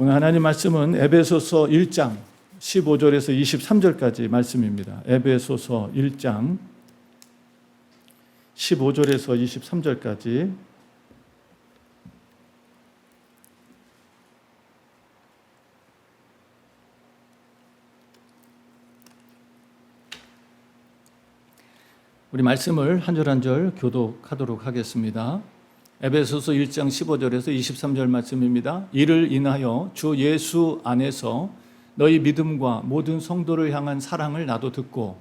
오늘 하나님 말씀은 에베소서 1장 15절에서 23절까지 말씀입니다. 에베소서 1장 15절에서 23절까지 우리 말씀을 한 절 한 절 교독하도록 하겠습니다. 에베소서 1장 15절에서 23절 말씀입니다. 이를 인하여 주 예수 안에서 너희 믿음과 모든 성도를 향한 사랑을 나도 듣고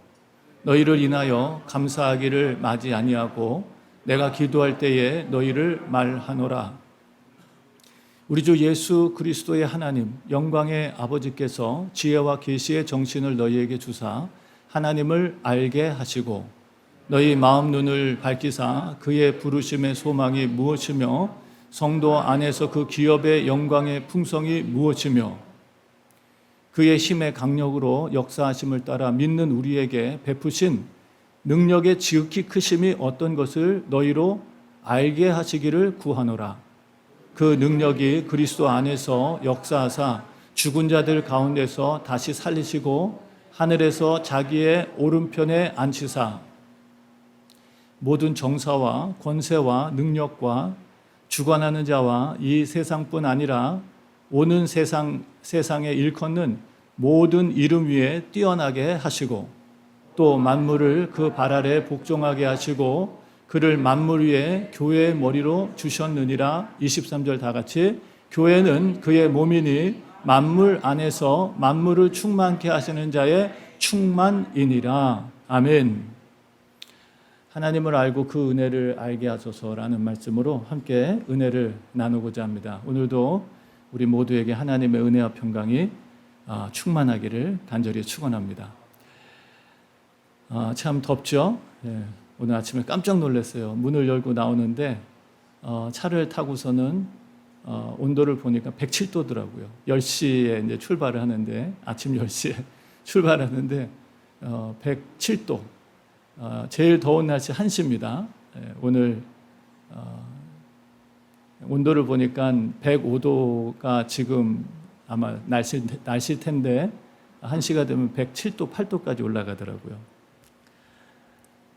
너희를 인하여 감사하기를 마지 아니하고 내가 기도할 때에 너희를 말하노라. 우리 주 예수 그리스도의 하나님 영광의 아버지께서 지혜와 계시의 정신을 너희에게 주사 하나님을 알게 하시고 너희 마음 눈을 밝히사 그의 부르심의 소망이 무엇이며 성도 안에서 그 기업의 영광의 풍성이 무엇이며 그의 힘의 강력으로 역사하심을 따라 믿는 우리에게 베푸신 능력의 지극히 크심이 어떤 것을 너희로 알게 하시기를 구하노라. 그 능력이 그리스도 안에서 역사하사 죽은 자들 가운데서 다시 살리시고 하늘에서 자기의 오른편에 앉히사 모든 정사와 권세와 능력과 주관하는 자와 이 세상뿐 아니라 오는 세상에 일컫는 모든 이름 위에 뛰어나게 하시고 또 만물을 그 발 아래 복종하게 하시고 그를 만물 위에 교회의 머리로 주셨느니라. 23절 다 같이 교회는 그의 몸이니 만물 안에서 만물을 충만케 하시는 자의 충만이니라. 아멘. 하나님을 알고 그 은혜를 알게 하소서라는 말씀으로 함께 은혜를 나누고자 합니다. 오늘도 우리 모두에게 하나님의 은혜와 평강이 충만하기를 간절히 축원합니다. 참 덥죠? 예, 오늘 아침에 깜짝 놀랐어요. 문을 열고 나오는데 차를 타고서는 온도를 보니까 107도더라고요. 10시에 이제 출발을 하는데 아침 10시에 출발하는데 107도. 제일 더운 날씨 1시입니다. 오늘 온도를 보니까 105도가 지금 아마 날씨일 텐데 1시가 되면 107도, 8도까지 올라가더라고요.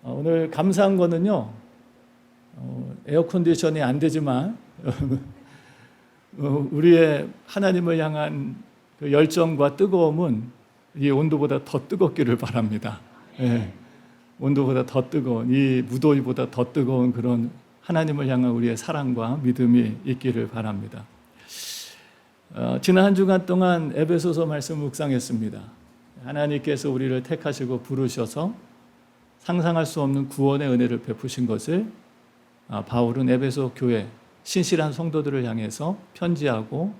오늘 감사한 거는요, 에어컨디션이 안 되지만 우리의 하나님을 향한 그 열정과 뜨거움은 이 온도보다 더 뜨겁기를 바랍니다. 네. 온도보다 더 뜨거운, 이 무더위보다 더 뜨거운 그런 하나님을 향한 우리의 사랑과 믿음이 있기를 바랍니다. 지난 한 주간 동안 에베소서 말씀을 묵상했습니다. 하나님께서 우리를 택하시고 부르셔서 상상할 수 없는 구원의 은혜를 베푸신 것을 바울은 에베소 교회 신실한 성도들을 향해서 편지하고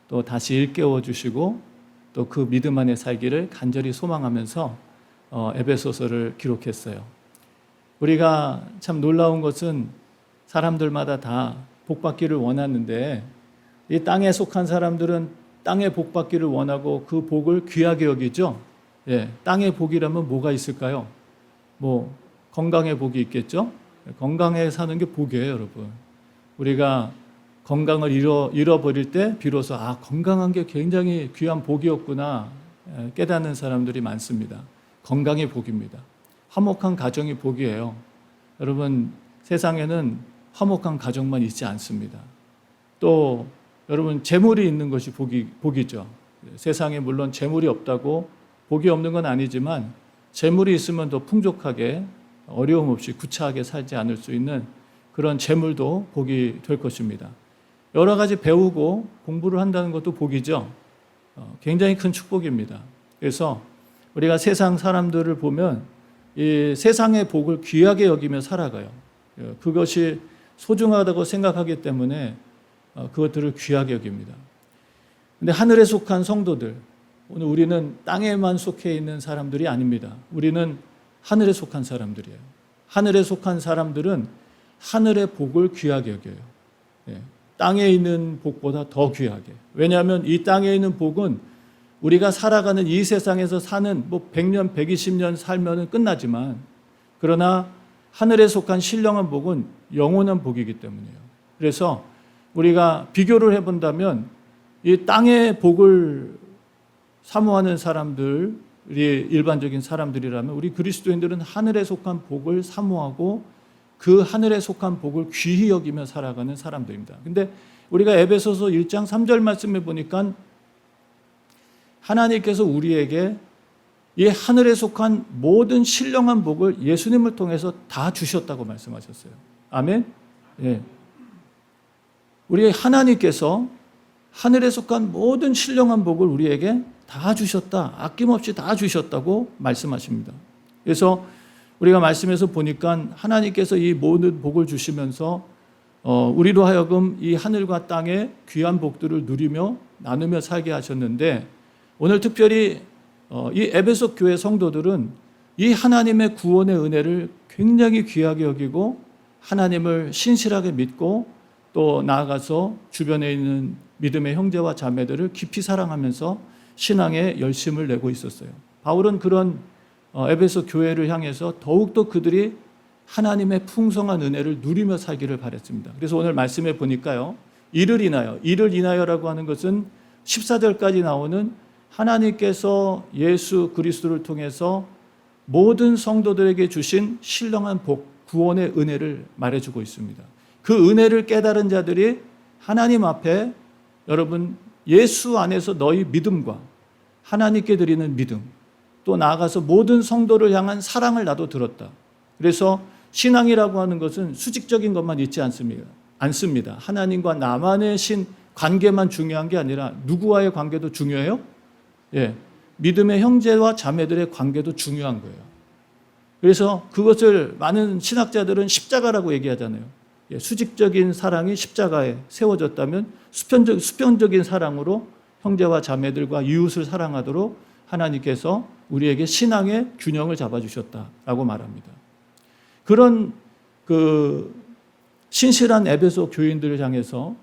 또 다시 일깨워 주시고 또 그 믿음 안에 살기를 간절히 소망하면서 에베소서를 기록했어요. 우리가 참 놀라운 것은 사람들마다 다 복받기를 원하는데 이 땅에 속한 사람들은 땅의 복받기를 원하고 그 복을 귀하게 여기죠. 예, 땅의 복이라면 뭐가 있을까요? 뭐 건강의 복이 있겠죠. 건강에 사는 게 복이에요, 여러분. 우리가 건강을 잃어버릴 때 비로소 건강한 게 굉장히 귀한 복이었구나 깨닫는 사람들이 많습니다. 건강이 복입니다. 화목한 가정이 복이에요. 여러분, 세상에는 화목한 가정만 있지 않습니다. 또 여러분, 재물이 있는 것이 복이죠. 세상에 물론 재물이 없다고 복이 없는 건 아니지만 재물이 있으면 더 풍족하게 어려움 없이 구차하게 살지 않을 수 있는 그런 재물도 복이 될 것입니다. 여러 가지 배우고 공부를 한다는 것도 복이죠. 굉장히 큰 축복입니다. 그래서 우리가 세상 사람들을 보면 이 세상의 복을 귀하게 여기며 살아가요. 그것이 소중하다고 생각하기 때문에 그것들을 귀하게 여깁니다. 그런데 하늘에 속한 성도들, 오늘 우리는 땅에만 속해 있는 사람들이 아닙니다. 우리는 하늘에 속한 사람들이에요. 하늘에 속한 사람들은 하늘의 복을 귀하게 여겨요. 땅에 있는 복보다 더 귀하게. 왜냐하면 이 땅에 있는 복은 우리가 살아가는 이 세상에서 사는 100년, 120년 살면 끝나지만 그러나 하늘에 속한 신령한 복은 영원한 복이기 때문이에요. 그래서 우리가 비교를 해본다면 이 땅의 복을 사모하는 사람들이 일반적인 사람들이라면 우리 그리스도인들은 하늘에 속한 복을 사모하고 그 하늘에 속한 복을 귀히 여기며 살아가는 사람들입니다. 근데 우리가 에베소서 1장 3절 말씀에 보니까 하나님께서 우리에게 이 하늘에 속한 모든 신령한 복을 예수님을 통해서 다 주셨다고 말씀하셨어요. 아멘? 예. 우리 하나님께서 하늘에 속한 모든 신령한 복을 우리에게 다 주셨다. 아낌없이 다 주셨다고 말씀하십니다. 그래서 우리가 말씀에서 보니까 하나님께서 이 모든 복을 주시면서 우리로 하여금 이 하늘과 땅의 귀한 복들을 누리며 나누며 살게 하셨는데 오늘 특별히 이 에베소 교회 성도들은 이 하나님의 구원의 은혜를 굉장히 귀하게 여기고 하나님을 신실하게 믿고 또 나아가서 주변에 있는 믿음의 형제와 자매들을 깊이 사랑하면서 신앙에 열심을 내고 있었어요. 바울은 그런 에베소 교회를 향해서 더욱더 그들이 하나님의 풍성한 은혜를 누리며 살기를 바랬습니다. 그래서 오늘 말씀에 보니까요. 이를 인하여라고 하는 것은 14절까지 나오는 하나님께서 예수 그리스도를 통해서 모든 성도들에게 주신 신령한 복, 구원의 은혜를 말해주고 있습니다. 그 은혜를 깨달은 자들이 하나님 앞에 여러분 예수 안에서 너희 믿음과 하나님께 드리는 믿음 또 나아가서 모든 성도를 향한 사랑을 나도 들었다. 그래서 신앙이라고 하는 것은 수직적인 것만 있지 않습니다. 하나님과 나만의 관계만 중요한 게 아니라 누구와의 관계도 중요해요? 예, 믿음의 형제와 자매들의 관계도 중요한 거예요. 그래서 그것을 많은 신학자들은 십자가라고 얘기하잖아요. 예, 수직적인 사랑이 십자가에 세워졌다면 수평적인 사랑으로 형제와 자매들과 이웃을 사랑하도록 하나님께서 우리에게 신앙의 균형을 잡아주셨다라고 말합니다. 그런 신실한 에베소 교인들을 향해서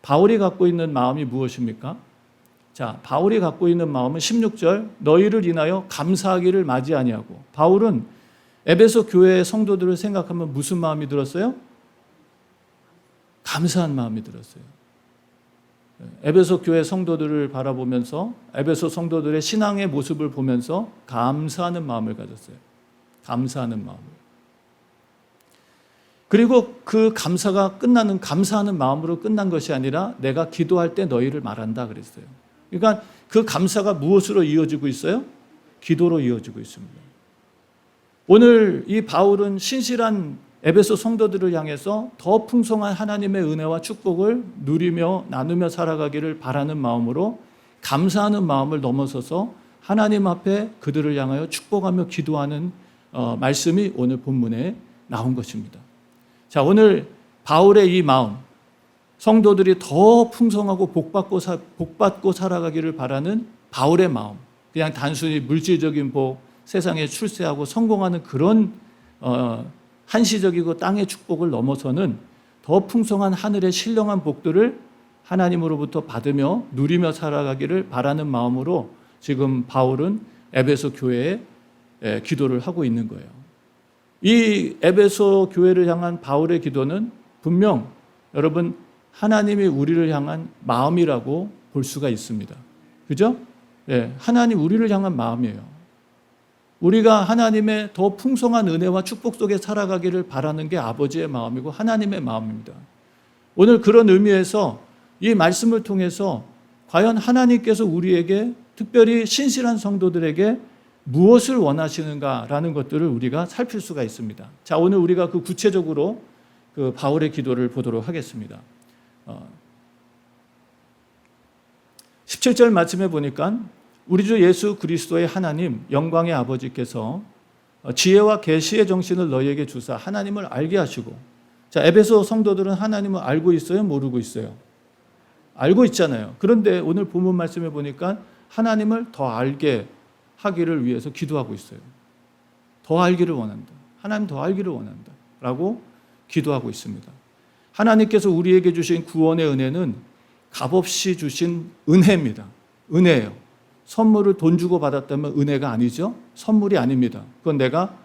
바울이 갖고 있는 마음이 무엇입니까? 자, 바울이 갖고 있는 마음은 16절 너희를 인하여 감사하기를 맞이 아니하고 바울은 에베소 교회의 성도들을 생각하면 무슨 마음이 들었어요? 감사한 마음이 들었어요. 에베소 교회 성도들을 바라보면서 에베소 성도들의 신앙의 모습을 보면서 감사하는 마음을 가졌어요. 감사하는 마음을. 그리고 그 감사하는 마음으로 끝난 것이 아니라 내가 기도할 때 너희를 말한다 그랬어요. 그러니까 그 감사가 무엇으로 이어지고 있어요? 기도로 이어지고 있습니다. 오늘 이 바울은 신실한 에베소 성도들을 향해서 더 풍성한 하나님의 은혜와 축복을 누리며 나누며 살아가기를 바라는 마음으로 감사하는 마음을 넘어서서 하나님 앞에 그들을 향하여 축복하며 기도하는 말씀이 오늘 본문에 나온 것입니다. 자, 오늘 바울의 이 마음, 성도들이 더 풍성하고 복받고 살아가기를 바라는 바울의 마음, 그냥 단순히 물질적인 복, 세상에 출세하고 성공하는 그런 한시적이고 땅의 축복을 넘어서는 더 풍성한 하늘의 신령한 복들을 하나님으로부터 받으며 누리며 살아가기를 바라는 마음으로 지금 바울은 에베소 교회에 기도를 하고 있는 거예요. 이 에베소 교회를 향한 바울의 기도는 분명 여러분 하나님이 우리를 향한 마음이라고 볼 수가 있습니다. 그죠? 네, 하나님 우리를 향한 마음이에요. 우리가 하나님의 더 풍성한 은혜와 축복 속에 살아가기를 바라는 게 아버지의 마음이고 하나님의 마음입니다. 오늘 그런 의미에서 이 말씀을 통해서 과연 하나님께서 우리에게 특별히 신실한 성도들에게 무엇을 원하시는가라는 것들을 우리가 살필 수가 있습니다. 자, 오늘 우리가 그 구체적으로 그 바울의 기도를 보도록 하겠습니다. 17절 말씀에 보니까 우리 주 예수 그리스도의 하나님 영광의 아버지께서 지혜와 계시의 정신을 너희에게 주사 하나님을 알게 하시고, 자, 에베소 성도들은 하나님을 알고 있어요? 모르고 있어요? 알고 있잖아요. 그런데 오늘 본문 말씀에 보니까 하나님을 더 알게 하기를 위해서 기도하고 있어요. 더 알기를 원한다. 하나님 더 알기를 원한다. 라고 기도하고 있습니다. 하나님께서 우리에게 주신 구원의 은혜는 값없이 주신 은혜입니다. 은혜예요. 선물을 돈 주고 받았다면 은혜가 아니죠. 선물이 아닙니다. 그건 내가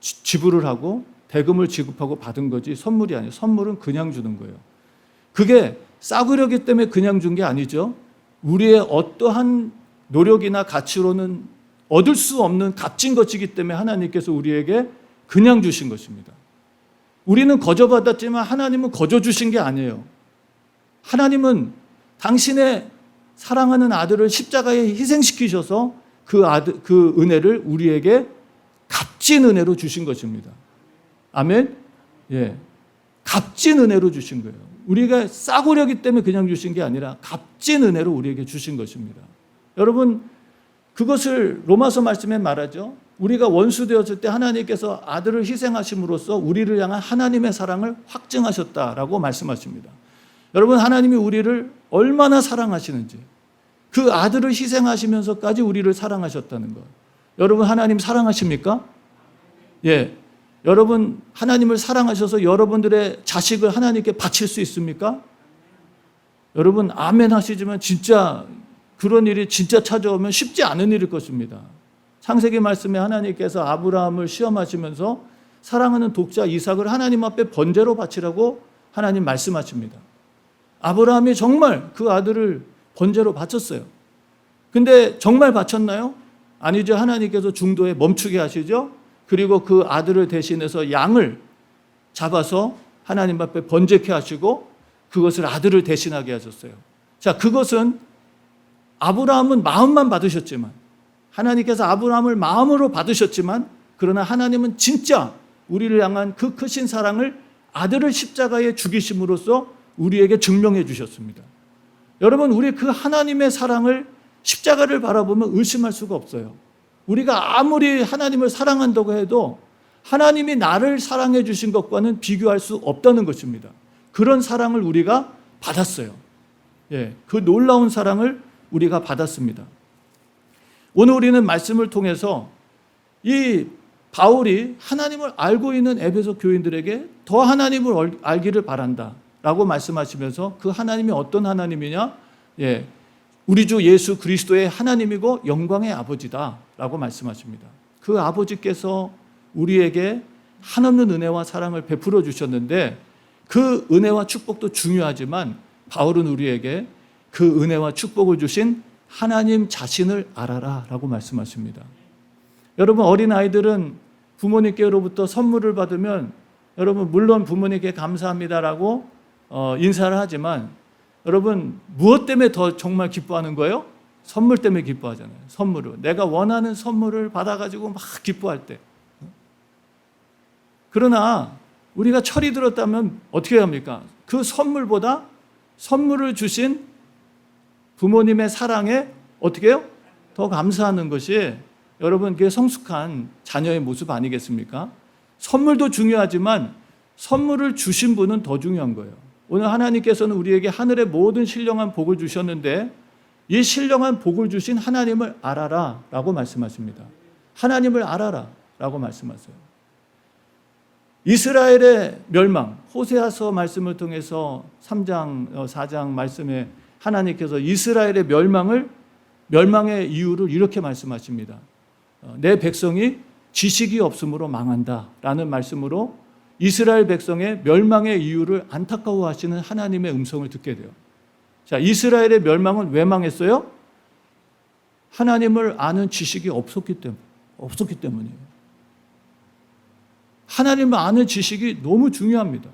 지불을 하고 대금을 지급하고 받은 거지 선물이 아니에요. 선물은 그냥 주는 거예요. 그게 싸구려기 때문에 그냥 준 게 아니죠. 우리의 어떠한 노력이나 가치로는 얻을 수 없는 값진 것이기 때문에 하나님께서 우리에게 그냥 주신 것입니다. 우리는 거저 받았지만 하나님은 거저 주신 게 아니에요. 하나님은 당신의 사랑하는 아들을 십자가에 희생시키셔서 그 은혜를 우리에게 값진 은혜로 주신 것입니다. 아멘? 예. 값진 은혜로 주신 거예요. 우리가 싸구려기 때문에 그냥 주신 게 아니라 값진 은혜로 우리에게 주신 것입니다. 여러분, 그것을 로마서 말씀에 말하죠. 우리가 원수 되었을 때 하나님께서 아들을 희생하심으로써 우리를 향한 하나님의 사랑을 확증하셨다라고 말씀하십니다. 여러분, 하나님이 우리를 얼마나 사랑하시는지, 그 아들을 희생하시면서까지 우리를 사랑하셨다는 것. 여러분, 하나님 사랑하십니까? 예. 여러분, 하나님을 사랑하셔서 여러분들의 자식을 하나님께 바칠 수 있습니까? 여러분, 아멘 하시지만 진짜 그런 일이 진짜 찾아오면 쉽지 않은 일일 것입니다. 창세기 말씀에 하나님께서 아브라함을 시험하시면서 사랑하는 독자 이삭을 하나님 앞에 번제로 바치라고 하나님 말씀하십니다. 아브라함이 정말 그 아들을 번제로 바쳤어요. 근데 정말 바쳤나요? 아니죠. 하나님께서 중도에 멈추게 하시죠. 그리고 그 아들을 대신해서 양을 잡아서 하나님 앞에 번제케 하시고 그것을 아들을 대신하게 하셨어요. 자, 그것은 아브라함은 마음만 받으셨지만, 하나님께서 아브라함을 마음으로 받으셨지만, 그러나 하나님은 진짜 우리를 향한 그 크신 사랑을 아들을 십자가에 죽이심으로써 우리에게 증명해 주셨습니다. 여러분, 우리 그 하나님의 사랑을 십자가를 바라보면 의심할 수가 없어요. 우리가 아무리 하나님을 사랑한다고 해도 하나님이 나를 사랑해 주신 것과는 비교할 수 없다는 것입니다. 그런 사랑을 우리가 받았어요. 예, 그 놀라운 사랑을 우리가 받았습니다. 오늘 우리는 말씀을 통해서 이 바울이 하나님을 알고 있는 에베소 교인들에게 더 하나님을 알기를 바란다 라고 말씀하시면서 그 하나님이 어떤 하나님이냐? 예, 우리 주 예수 그리스도의 하나님이고 영광의 아버지다 라고 말씀하십니다. 그 아버지께서 우리에게 한없는 은혜와 사랑을 베풀어 주셨는데, 그 은혜와 축복도 중요하지만 바울은 우리에게 그 은혜와 축복을 주신 하나님 자신을 알아라 라고 말씀하십니다. 여러분, 어린아이들은 부모님께로부터 선물을 받으면 여러분 물론 부모님께 감사합니다라고 인사를 하지만, 여러분 무엇 때문에 더 정말 기뻐하는 거예요? 선물 때문에 기뻐하잖아요. 선물을, 내가 원하는 선물을 받아가지고 막 기뻐할 때. 그러나 우리가 철이 들었다면 어떻게 합니까? 그 선물보다 선물을 주신 부모님의 사랑에 어떻게 해요? 더 감사하는 것이 여러분 그게 성숙한 자녀의 모습 아니겠습니까? 선물도 중요하지만 선물을 주신 분은 더 중요한 거예요. 오늘 하나님께서는 우리에게 하늘의 모든 신령한 복을 주셨는데, 이 신령한 복을 주신 하나님을 알아라 라고 말씀하십니다. 하나님을 알아라 라고 말씀하세요. 이스라엘의 멸망, 호세아서 말씀을 통해서 3장, 4장 말씀에 하나님께서 이스라엘의 멸망의 이유를 이렇게 말씀하십니다. 내 백성이 지식이 없으므로 망한다 라는 말씀으로 이스라엘 백성의 멸망의 이유를 안타까워하시는 하나님의 음성을 듣게 돼요. 자, 이스라엘의 멸망은 왜 망했어요? 하나님을 아는 지식이 없었기 때문이에요. 하나님을 아는 지식이 너무 중요합니다.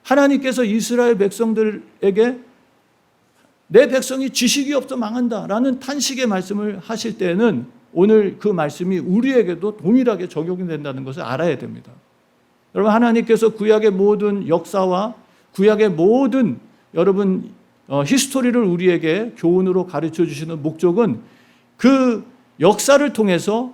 하나님께서 이스라엘 백성들에게 내 백성이 지식이 없어 망한다라는 탄식의 말씀을 하실 때는 오늘 그 말씀이 우리에게도 동일하게 적용이 된다는 것을 알아야 됩니다. 여러분, 하나님께서 구약의 모든 역사와 구약의 모든 여러분 히스토리를 우리에게 교훈으로 가르쳐 주시는 목적은 그 역사를 통해서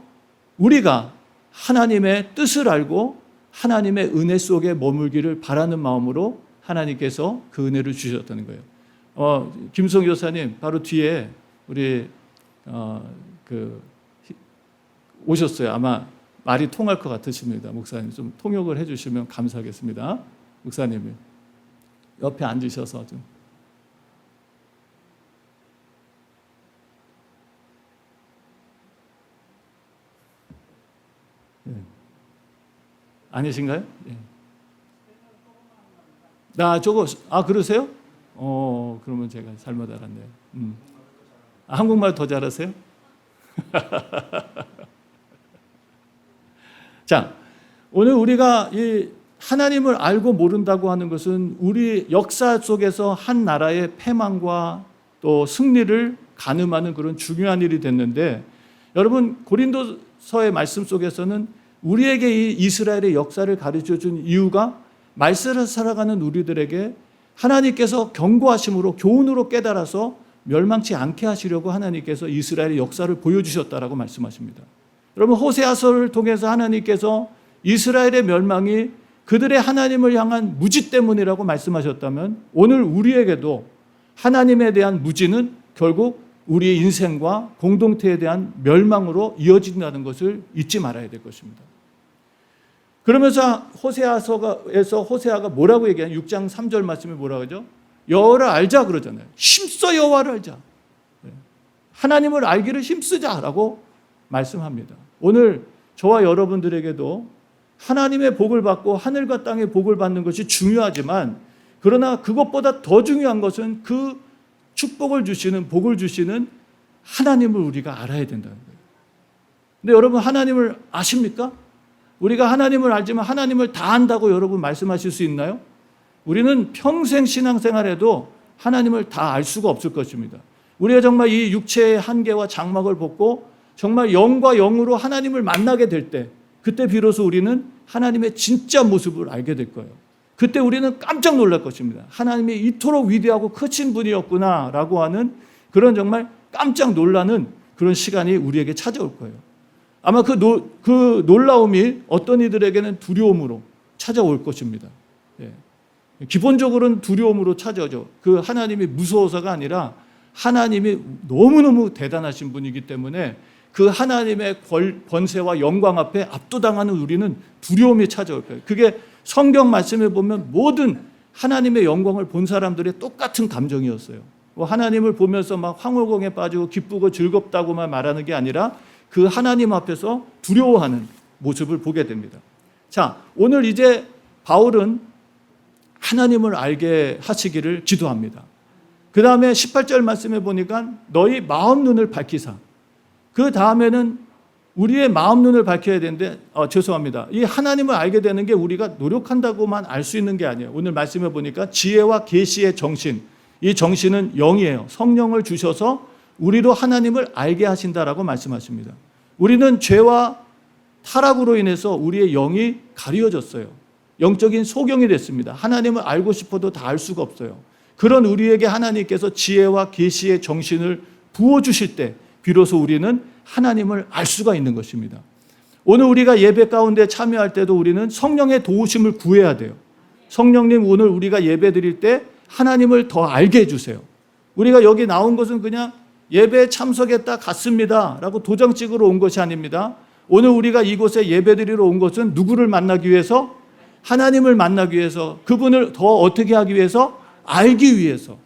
우리가 하나님의 뜻을 알고 하나님의 은혜 속에 머물기를 바라는 마음으로 하나님께서 그 은혜를 주셨다는 거예요. 김성 교사님 바로 뒤에 우리 오셨어요. 아마 말이 통할 것 같으십니다. 목사님 좀 통역을 해주시면 감사하겠습니다. 목사님이 옆에 앉으셔서 좀. 네. 아니신가요? 네. 그러세요? 그러면 제가 잘못 알았네요. 한국말 더 잘하세요? 자, 오늘 우리가 이 하나님을 알고 모른다고 하는 것은 우리 역사 속에서 한 나라의 패망과 또 승리를 가늠하는 그런 중요한 일이 됐는데, 여러분 고린도서의 말씀 속에서는 우리에게 이 이스라엘의 역사를 가르쳐 준 이유가 말세를 살아가는 우리들에게 하나님께서 경고하심으로 교훈으로 깨달아서 멸망치 않게 하시려고 하나님께서 이스라엘의 역사를 보여주셨다라고 말씀하십니다. 여러분 호세아서를 통해서 하나님께서 이스라엘의 멸망이 그들의 하나님을 향한 무지 때문이라고 말씀하셨다면, 오늘 우리에게도 하나님에 대한 무지는 결국 우리의 인생과 공동체에 대한 멸망으로 이어진다는 것을 잊지 말아야 될 것입니다. 그러면서 호세아서에서 호세아가 뭐라고 얘기하냐? 6장 3절 말씀에 뭐라고 하죠? 여호와를 알자 그러잖아요. 힘써 여호와를 알자. 하나님을 알기를 힘쓰자라고 말씀합니다. 오늘 저와 여러분들에게도 하나님의 복을 받고 하늘과 땅의 복을 받는 것이 중요하지만, 그러나 그것보다 더 중요한 것은 그 축복을 주시는, 복을 주시는 하나님을 우리가 알아야 된다는 거예요. 근데 여러분 하나님을 아십니까? 우리가 하나님을 알지만 하나님을 다 안다고 여러분 말씀하실 수 있나요? 우리는 평생 신앙생활에도 하나님을 다 알 수가 없을 것입니다. 우리가 정말 이 육체의 한계와 장막을 벗고 정말 영과 영으로 하나님을 만나게 될 때, 그때 비로소 우리는 하나님의 진짜 모습을 알게 될 거예요. 그때 우리는 깜짝 놀랄 것입니다. 하나님이 이토록 위대하고 크신 분이었구나 라고 하는 그런 정말 깜짝 놀라는 그런 시간이 우리에게 찾아올 거예요. 아마 그 놀라움이 어떤 이들에게는 두려움으로 찾아올 것입니다. 예. 기본적으로는 두려움으로 찾아오죠. 그 하나님이 무서워서가 아니라 하나님이 너무너무 대단하신 분이기 때문에 그 하나님의 권세와 영광 앞에 압도당하는 우리는 두려움이 찾아올 거예요. 그게 성경 말씀에 보면 모든 하나님의 영광을 본 사람들의 똑같은 감정이었어요. 하나님을 보면서 막 황홀공에 빠지고 기쁘고 즐겁다고만 말하는 게 아니라 그 하나님 앞에서 두려워하는 모습을 보게 됩니다. 자, 오늘 이제 바울은 하나님을 알게 하시기를 기도합니다. 그 다음에 18절 말씀에 보니까 너희 마음 눈을 밝히사. 그 다음에는 우리의 마음 눈을 밝혀야 되는데, 죄송합니다. 이 하나님을 알게 되는 게 우리가 노력한다고만 알 수 있는 게 아니에요. 오늘 말씀에 보니까 지혜와 계시의 정신, 이 정신은 영이에요. 성령을 주셔서 우리도 하나님을 알게 하신다라고 말씀하십니다. 우리는 죄와 타락으로 인해서 우리의 영이 가려졌어요. 영적인 소경이 됐습니다. 하나님을 알고 싶어도 다 알 수가 없어요. 그런 우리에게 하나님께서 지혜와 계시의 정신을 부어주실 때 비로소 우리는 하나님을 알 수가 있는 것입니다. 오늘 우리가 예배 가운데 참여할 때도 우리는 성령의 도우심을 구해야 돼요. 성령님, 오늘 우리가 예배 드릴 때 하나님을 더 알게 해주세요. 우리가 여기 나온 것은 그냥 예배에 참석했다 갔습니다 라고 도장 찍으러 온 것이 아닙니다. 오늘 우리가 이곳에 예배 드리러 온 것은 누구를 만나기 위해서? 하나님을 만나기 위해서, 그분을 더 어떻게 하기 위해서? 알기 위해서.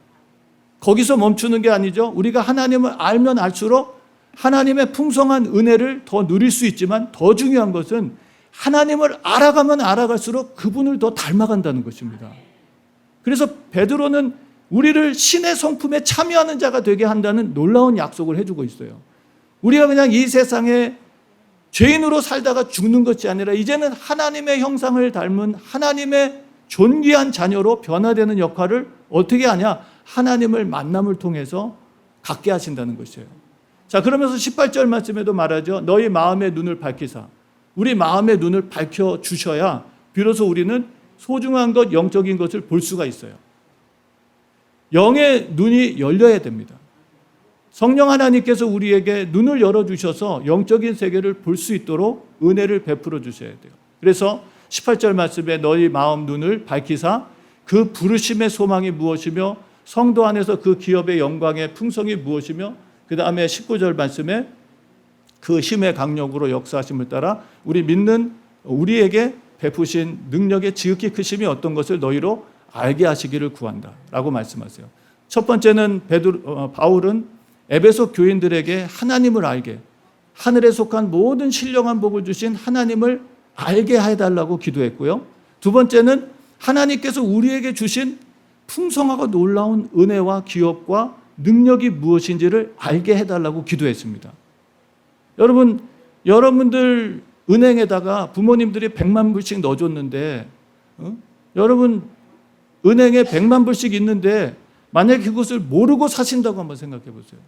거기서 멈추는 게 아니죠. 우리가 하나님을 알면 알수록 하나님의 풍성한 은혜를 더 누릴 수 있지만, 더 중요한 것은 하나님을 알아가면 알아갈수록 그분을 더 닮아간다는 것입니다. 그래서 베드로는 우리를 신의 성품에 참여하는 자가 되게 한다는 놀라운 약속을 해주고 있어요. 우리가 그냥 이 세상에 죄인으로 살다가 죽는 것이 아니라 이제는 하나님의 형상을 닮은 하나님의 존귀한 자녀로 변화되는 역할을 어떻게 하냐? 하나님을 만남을 통해서 갖게 하신다는 것이에요. 자, 그러면서 18절 말씀에도 말하죠. 너희 마음의 눈을 밝히사. 우리 마음의 눈을 밝혀주셔야 비로소 우리는 소중한 것, 영적인 것을 볼 수가 있어요. 영의 눈이 열려야 됩니다. 성령 하나님께서 우리에게 눈을 열어주셔서 영적인 세계를 볼 수 있도록 은혜를 베풀어 주셔야 돼요. 그래서 18절 말씀에 너희 마음 눈을 밝히사 그 부르심의 소망이 무엇이며 성도 안에서 그 기업의 영광의 풍성이 무엇이며, 그 다음에 19절 말씀에 그 힘의 강력으로 역사하심을 따라 우리 믿는 우리에게 베푸신 능력의 지극히 크심이 어떤 것을 너희로 알게 하시기를 구한다 라고 말씀하세요. 첫 번째는 바울은 에베소 교인들에게 하나님을 알게, 하늘에 속한 모든 신령한 복을 주신 하나님을 알게 해달라고 기도했고요. 두 번째는 하나님께서 우리에게 주신 풍성하고 놀라운 은혜와 기업과 능력이 무엇인지를 알게 해달라고 기도했습니다. 여러분, 여러분들 은행에다가 부모님들이 100만 불씩 넣어줬는데, 여러분 은행에 100만 불씩 있는데 만약에 그것을 모르고 사신다고 한번 생각해 보세요.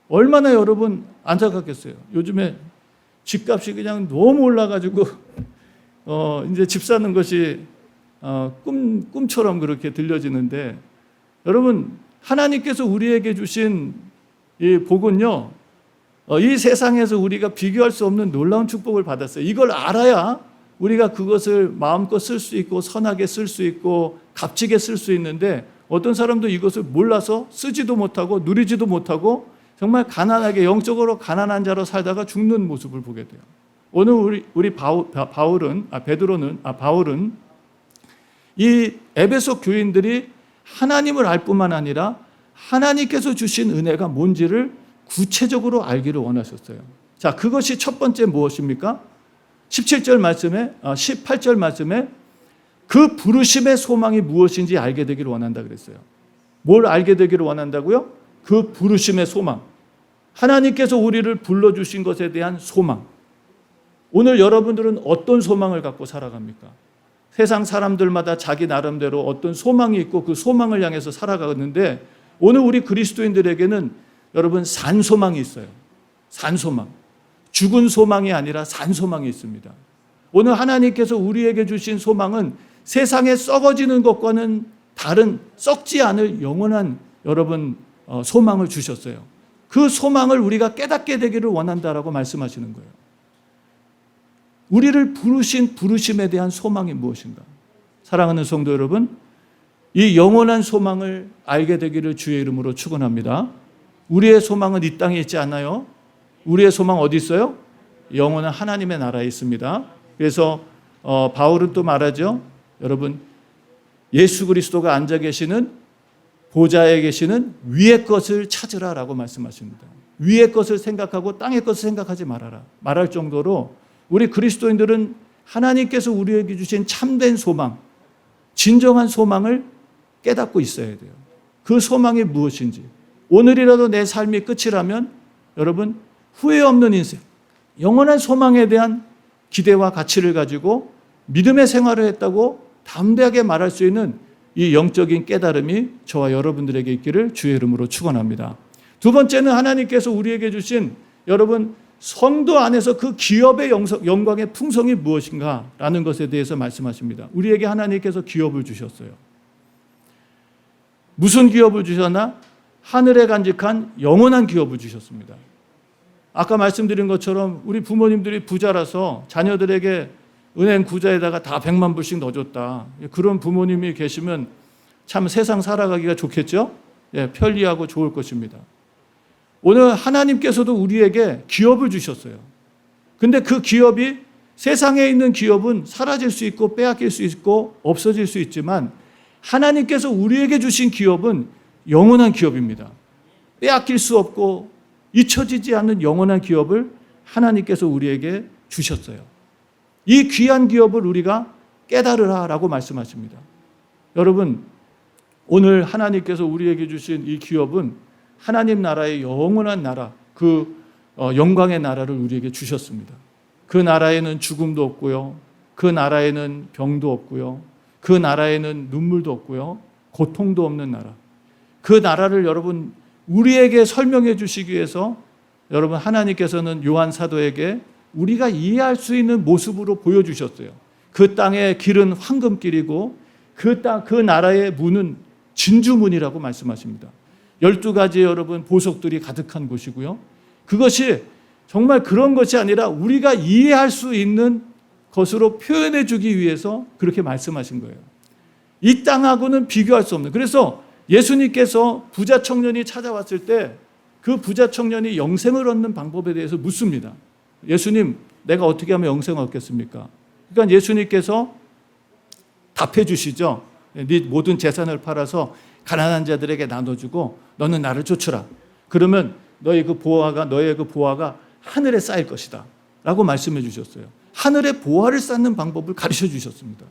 얼마나 여러분 안타깝겠어요. 요즘에 집값이 그냥 너무 올라가지고 이제 집 사는 것이 꿈처럼 그렇게 들려지는데, 여러분 하나님께서 우리에게 주신 이 복은요, 이 세상에서 우리가 비교할 수 없는 놀라운 축복을 받았어요. 이걸 알아야 우리가 그것을 마음껏 쓸 수 있고 선하게 쓸 수 있고 값지게 쓸 수 있는데, 어떤 사람도 이것을 몰라서 쓰지도 못하고 누리지도 못하고 정말 가난하게, 영적으로 가난한 자로 살다가 죽는 모습을 보게 돼요. 오늘 우리 바울은 이 에베소 교인들이 하나님을 알 뿐만 아니라 하나님께서 주신 은혜가 뭔지를 구체적으로 알기를 원하셨어요. 자, 그것이 첫 번째 무엇입니까? 18절 말씀에 그 부르심의 소망이 무엇인지 알게 되기를 원한다 그랬어요. 뭘 알게 되기를 원한다고요? 그 부르심의 소망. 하나님께서 우리를 불러주신 것에 대한 소망. 오늘 여러분들은 어떤 소망을 갖고 살아갑니까? 세상 사람들마다 자기 나름대로 어떤 소망이 있고 그 소망을 향해서 살아가는데, 오늘 우리 그리스도인들에게는 여러분 산소망이 있어요. 산소망. 죽은 소망이 아니라 산소망이 있습니다. 오늘 하나님께서 우리에게 주신 소망은 세상에 썩어지는 것과는 다른 썩지 않을 영원한 여러분 소망을 주셨어요. 그 소망을 우리가 깨닫게 되기를 원한다라고 말씀하시는 거예요. 우리를 부르신 부르심에 대한 소망이 무엇인가? 사랑하는 성도 여러분, 이 영원한 소망을 알게 되기를 주의 이름으로 축원합니다. 우리의 소망은 이 땅에 있지 않아요. 우리의 소망 어디 있어요? 영원한 하나님의 나라에 있습니다. 그래서 바울은 또 말하죠. 여러분, 예수 그리스도가 앉아 계시는 보좌에 계시는 위의 것을 찾으라라고 말씀하십니다. 위의 것을 생각하고 땅의 것을 생각하지 말아라. 말할 정도로 우리 그리스도인들은 하나님께서 우리에게 주신 참된 소망, 진정한 소망을 깨닫고 있어야 돼요. 그 소망이 무엇인지. 오늘이라도 내 삶이 끝이라면 여러분 후회 없는 인생, 영원한 소망에 대한 기대와 가치를 가지고 믿음의 생활을 했다고 담대하게 말할 수 있는 이 영적인 깨달음이 저와 여러분들에게 있기를 주의 이름으로 축원합니다. 두 번째는 하나님께서 우리에게 주신 여러분 성도 안에서 그 기업의 영광의 풍성이 무엇인가라는 것에 대해서 말씀하십니다. 우리에게 하나님께서 기업을 주셨어요. 무슨 기업을 주셨나? 하늘에 간직한 영원한 기업을 주셨습니다. 아까 말씀드린 것처럼 우리 부모님들이 부자라서 자녀들에게 은행 구자에다가 다 100만 불씩 넣어줬다. 그런 부모님이 계시면 참 세상 살아가기가 좋겠죠? 예, 편리하고 좋을 것입니다. 오늘 하나님께서도 우리에게 기업을 주셨어요. 근데 그 기업이, 세상에 있는 기업은 사라질 수 있고 빼앗길 수 있고 없어질 수 있지만 하나님께서 우리에게 주신 기업은 영원한 기업입니다. 빼앗길 수 없고 잊혀지지 않는 영원한 기업을 하나님께서 우리에게 주셨어요. 이 귀한 기업을 우리가 깨달으라라고 말씀하십니다. 여러분, 오늘 하나님께서 우리에게 주신 이 기업은 하나님 나라의 영원한 나라, 그 영광의 나라를 우리에게 주셨습니다. 그 나라에는 죽음도 없고요. 그 나라에는 병도 없고요. 그 나라에는 눈물도 없고요. 고통도 없는 나라. 그 나라를 여러분 우리에게 설명해 주시기 위해서 여러분 하나님께서는 요한 사도에게 우리가 이해할 수 있는 모습으로 보여주셨어요. 그 땅의 길은 황금길이고 그 나라의 문은 진주문이라고 말씀하십니다. 12가지의 여러분 보석들이 가득한 곳이고요. 그것이 정말 그런 것이 아니라 우리가 이해할 수 있는 것으로 표현해 주기 위해서 그렇게 말씀하신 거예요. 이 땅하고는 비교할 수 없는. 그래서 예수님께서 부자 청년이 찾아왔을 때 그 부자 청년이 영생을 얻는 방법에 대해서 묻습니다. 예수님, 내가 어떻게 하면 영생을 얻겠습니까? 그러니까 예수님께서 답해 주시죠. 네 모든 재산을 팔아서 가난한 자들에게 나눠주고 너는 나를 쫓으라. 그러면 너의 그 보화가 하늘에 쌓일 것이다 라고 말씀해 주셨어요. 하늘에 보화를 쌓는 방법을 가르쳐 주셨습니다.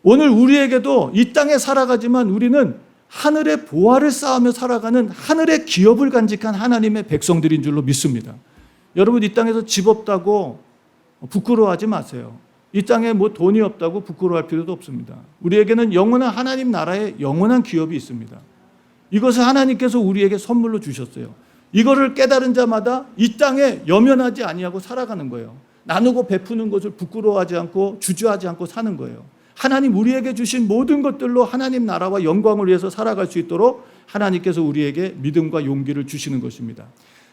오늘 우리에게도 이 땅에 살아가지만 우리는 하늘의 보화를 쌓으며 살아가는 하늘의 기업을 간직한 하나님의 백성들인 줄로 믿습니다. 여러분, 이 땅에서 집 없다고 부끄러워하지 마세요. 이 땅에 뭐 돈이 없다고 부끄러워할 필요도 없습니다. 우리에게는 영원한 하나님 나라의 영원한 기업이 있습니다. 이것을 하나님께서 우리에게 선물로 주셨어요. 이거를 깨달은 자마다 이 땅에 염연하지 아니하고 살아가는 거예요. 나누고 베푸는 것을 부끄러워하지 않고 주저하지 않고 사는 거예요. 하나님 우리에게 주신 모든 것들로 하나님 나라와 영광을 위해서 살아갈 수 있도록 하나님께서 우리에게 믿음과 용기를 주시는 것입니다.